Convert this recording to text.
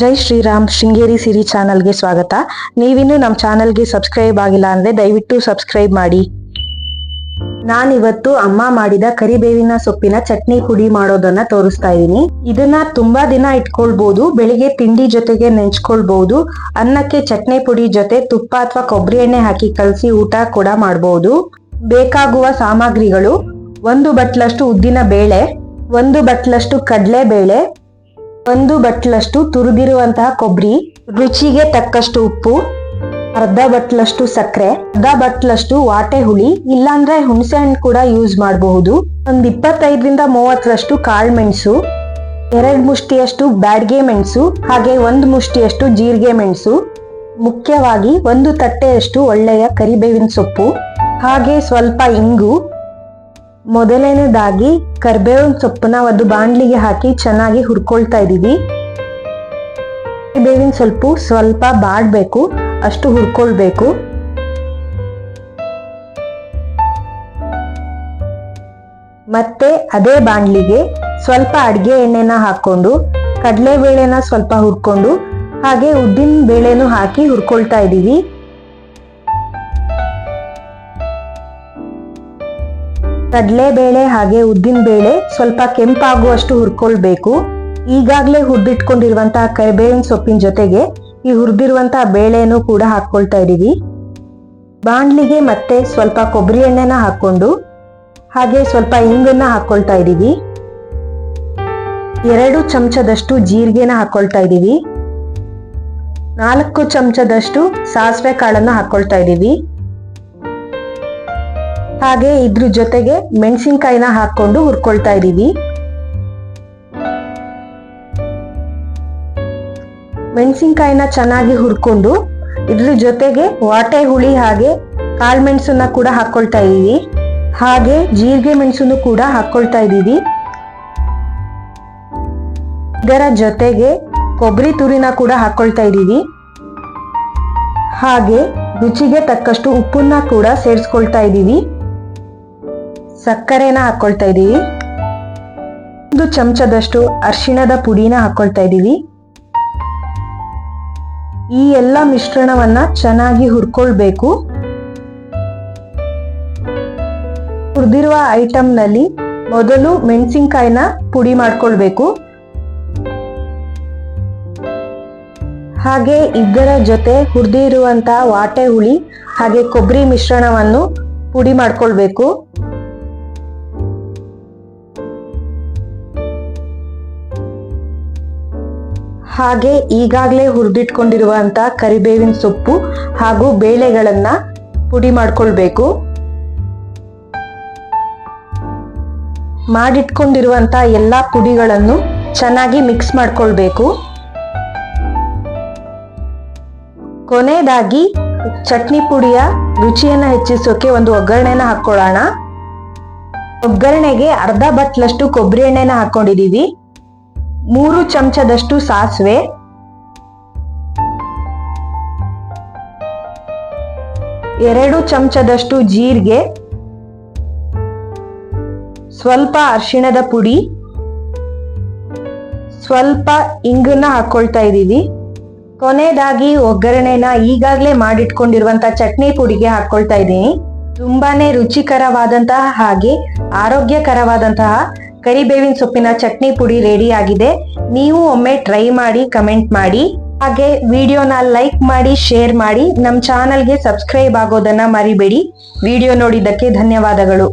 ಜೈ ಶ್ರೀರಾಮ್ ಶೃಂಗೇರಿ ಸಿರಿ ಚಾನಲ್ಗೆ ಸ್ವಾಗತ. ನೀವಿನ್ನು ನಮ್ಮ ಚಾನಲ್ಗೆ ಸಬ್ಸ್ಕ್ರೈಬ್ ಆಗಿಲ್ಲ ಅಂದ್ರೆ ದಯವಿಟ್ಟು ಸಬ್ಸ್ಕ್ರೈಬ್ ಮಾಡಿ. ನಾನಿವತ್ತು ಅಮ್ಮ ಮಾಡಿದ ಕರಿಬೇವಿನ ಸೊಪ್ಪಿನ ಚಟ್ನಿ ಪುಡಿ ಮಾಡೋದನ್ನ ತೋರಿಸ್ತಾ ಇದ್ದೀನಿ. ಇದನ್ನ ತುಂಬಾ ದಿನ ಇಟ್ಕೊಳ್ಬಹುದು. ಬೆಳಿಗ್ಗೆ ತಿಂಡಿ ಜೊತೆಗೆ ನೆಂಚ್ಕೊಳ್ಬಹುದು. ಅನ್ನಕ್ಕೆ ಚಟ್ನಿ ಪುಡಿ ಜೊತೆ ತುಪ್ಪ ಅಥವಾ ಕೊಬ್ಬರಿ ಎಣ್ಣೆ ಹಾಕಿ ಕಲಸಿ ಊಟ ಕೂಡ ಮಾಡಬಹುದು. ಬೇಕಾಗುವ ಸಾಮಗ್ರಿಗಳು: 1 ಬಟ್ಲಷ್ಟು ಉದ್ದಿನ ಬೇಳೆ, 1 ಬಟ್ಲಷ್ಟು ಕಡಲೆ ಬೇಳೆ, 1 ಬಟ್ಲಷ್ಟು ತುರಿದಿರುವಂತಹ ಕೊಬ್ಬರಿ, ರುಚಿಗೆ ತಕ್ಕಷ್ಟು ಉಪ್ಪು, ಅರ್ಧ ಬಟ್ಲಷ್ಟು ಸಕ್ಕರೆ, ಅರ್ಧ ಬಟ್ಲಷ್ಟು ವಾಟೆ ಹುಳಿ, ಇಲ್ಲಾಂದ್ರೆ ಹುಣಸೆ ಹಣ್ಣು ಕೂಡ ಯೂಸ್ ಮಾಡಬಹುದು. ಒಂದು 25ರಿಂದ 30ರಷ್ಟು ಕಾಳು ಮೆಣಸು, 2 ಮುಷ್ಟಿಯಷ್ಟು ಬ್ಯಾಡಗೆ ಮೆಣಸು, ಹಾಗೆ 1 ಮುಷ್ಟಿಯಷ್ಟು ಜೀರಿಗೆ ಮೆಣಸು, ಮುಖ್ಯವಾಗಿ 1 ತಟ್ಟೆಯಷ್ಟು ಒಳ್ಳೆಯ ಕರಿಬೇವಿನ ಸೊಪ್ಪು, ಹಾಗೆ ಸ್ವಲ್ಪ ಇಂಗು. ಮೊದಲನೇದಾಗಿ ಕರಿಬೇವಿನ ಸೊಪ್ಪನ್ನ ಒಂದು ಬಾಣಲಿಗೆ ಹಾಕಿ ಚೆನ್ನಾಗಿ ಹುರ್ಕೊಳ್ತಾ ಇದೀವಿ. ಕರಿಬೇವಿನ ಸೊಪ್ಪು ಸ್ವಲ್ಪ ಬಾಡ್ಬೇಕು, ಅಷ್ಟು ಹುರ್ಕೊಳ್ಬೇಕು. ಮತ್ತೆ ಅದೇ ಬಾಣಲಿಗೆ ಸ್ವಲ್ಪ ಅಡ್ಗೆ ಎಣ್ಣೆನ ಹಾಕೊಂಡು ಕಡಲೆಬೇಳೆನ ಸ್ವಲ್ಪ ಹುರ್ಕೊಂಡು ಹಾಗೆ ಉದ್ದಿನ ಬೇಳೆನೂ ಹಾಕಿ ಹುರ್ಕೊಳ್ತಾ ಇದೀವಿ. ಕಡಲೆಬೇಳೆ ಹಾಗೆ ಉದ್ದಿನ ಬೇಳೆ ಸ್ವಲ್ಪ ಕೆಂಪಾಗುವಷ್ಟು ಹುರ್ಕೊಳ್ಬೇಕು. ಈಗಾಗಲೇ ಹುರಿದಿಟ್ಕೊಂಡಿರುವಂತಹ ಕರಿಬೇವಿನ ಸೊಪ್ಪಿನ ಜೊತೆಗೆ ಈ ಹುರಿದಿರುವಂತಹ ಬೇಳೆನೂ ಕೂಡ ಹಾಕೊಳ್ತಾ ಇದೀವಿ. ಬಾಣಲಿಗೆ ಮತ್ತೆ ಸ್ವಲ್ಪ ಕೊಬ್ಬರಿ ಎಣ್ಣೆನ ಹಾಕೊಂಡು ಹಾಗೆ ಸ್ವಲ್ಪ ಇಂಗನ್ನ ಹಾಕೊಳ್ತಾ ಇದೀವಿ. 2 ಚಮಚದಷ್ಟು ಜೀರಿಗೆನ ಹಾಕೊಳ್ತಾ ಇದೀವಿ. 4 ಚಮಚದಷ್ಟು ಸಾಸಿವೆ ಕಾಳನ್ನ ಹಾಕೊಳ್ತಾ ಇದೀವಿ. ಹಾಗೆ ಇದ್ರ ಜೊತೆಗೆ ಮೆಣಸಿನಕಾಯಿನ ಹಾಕೊಂಡು ಹುರ್ಕೊಳ್ತಾ ಇದೀವಿ. ಮೆಣಸಿನಕಾಯಿನ ಚೆನ್ನಾಗಿ ಹುರ್ಕೊಂಡು ಇದ್ರ ಜೊತೆಗೆ ವಾಟೆ ಹುಳಿ ಹಾಗೆ ಕಾಳು ಮೆಣಸನ್ನ ಕೂಡ ಹಾಕೊಳ್ತಾ ಇದೀವಿ. ಹಾಗೆ ಜೀರಿಗೆ ಮೆಣಸನ್ನು ಕೂಡ ಹಾಕೊಳ್ತಾ ಇದೀವಿ. ಇದರ ಜೊತೆಗೆ ಕೊಬ್ಬರಿ ತುರಿನ ಕೂಡ ಹಾಕೊಳ್ತಾ ಇದೀವಿ. ಹಾಗೆ ರುಚಿಗೆ ತಕ್ಕಷ್ಟು ಉಪ್ಪನ್ನ ಕೂಡ ಸೇರಿಸ್ಕೊಳ್ತಾ ಇದೀವಿ. ಸಕ್ಕರೆನ ಹಾಕೊಳ್ತಾ ಇದೀವಿ. 1 ಚಮಚದಷ್ಟು ಅರಿಶಿಣದ ಪುಡಿನ ಹಾಕೊಳ್ತಾ ಇದೀವಿ. ಈ ಎಲ್ಲ ಮಿಶ್ರಣವನ್ನ ಚೆನ್ನಾಗಿ ಹುರ್ಕೊಳ್ಬೇಕು. ಹುರಿದಿರುವ ಐಟಂನಲ್ಲಿ ಮೊದಲು ಮೆಣಸಿನಕಾಯಿನ ಪುಡಿ ಮಾಡ್ಕೊಳ್ಬೇಕು. ಹಾಗೆ ಇದರ ಜೊತೆ ಹುರಿದಿರುವಂತಹ ವಾಟೆ ಹುಳಿ ಹಾಗೆ ಕೊಬ್ಬರಿ ಮಿಶ್ರಣವನ್ನು ಪುಡಿ ಮಾಡ್ಕೊಳ್ಬೇಕು. ಹಾಗೆ ಈಗಾಗಲೇ ಹುರಿದಿಟ್ಕೊಂಡಿರುವಂತ ಕರಿಬೇವಿನ ಸೊಪ್ಪು ಹಾಗೂ ಬೇಳೆಗಳನ್ನ ಪುಡಿ ಮಾಡ್ಕೊಳ್ಬೇಕು. ಮಾಡಿಟ್ಕೊಂಡಿರುವಂತ ಎಲ್ಲಾ ಪುಡಿಗಳನ್ನು ಚೆನ್ನಾಗಿ ಮಿಕ್ಸ್ ಮಾಡ್ಕೊಳ್ಬೇಕು. ಕೊನೆಯದಾಗಿ ಚಟ್ನಿ ಪುಡಿಯ ರುಚಿಯನ್ನ ಹೆಚ್ಚಿಸೋಕೆ ಒಂದು ಒಗ್ಗರಣೆನ ಹಾಕೊಳ್ಳೋಣ. ಒಗ್ಗರಣೆಗೆ ಅರ್ಧ ಬಟ್ಲಷ್ಟು ಕೊಬ್ಬರಿ ಎಣ್ಣೆನ ಹಾಕೊಂಡಿದೀವಿ. 3 ಚಮಚದಷ್ಟು ಸಾಸಿವೆ, 2 ಚಮಚದಷ್ಟು ಜೀರಿಗೆ, ಸ್ವಲ್ಪ ಅರಿಶಿಣದ ಪುಡಿ, ಸ್ವಲ್ಪ ಇಂಗನ್ನ ಹಾಕೊಳ್ತಾ ಇದೀವಿ. ಕೊನೆಯದಾಗಿ ಒಗ್ಗರಣೆನ ಈಗಾಗಲೇ ಮಾಡಿಟ್ಕೊಂಡಿರುವಂತ ಚಟ್ನಿ ಪುಡಿಗೆ ಹಾಕೊಳ್ತಾ ಇದ್ದೀನಿ. ತುಂಬಾನೇ ರುಚಿಕರವಾದಂತಹ ಹಾಗೆ ಆರೋಗ್ಯಕರವಾದಂತಹ ಕರಿಬೇವಿನ ಸೊಪ್ಪಿನ ಚಟ್ನಿ ಪುಡಿ ರೆಡಿ ಆಗಿದೆ. ನೀವು ಒಮ್ಮೆ ಟ್ರೈ ಮಾಡಿ ಕಮೆಂಟ್ ಮಾಡಿ. ಹಾಗೆ ವಿಡಿಯೋನ ಲೈಕ್ ಮಾಡಿ, ಶೇರ್ ಮಾಡಿ. ನಮ್ಮ ಚಾನಲ್ಗೆ ಸಬ್ಸ್ಕ್ರೈಬ್ ಆಗೋದನ್ನ ಮರಿಬೇಡಿ. ವಿಡಿಯೋ ನೋಡಿದ್ದಕ್ಕೆ ಧನ್ಯವಾದಗಳು.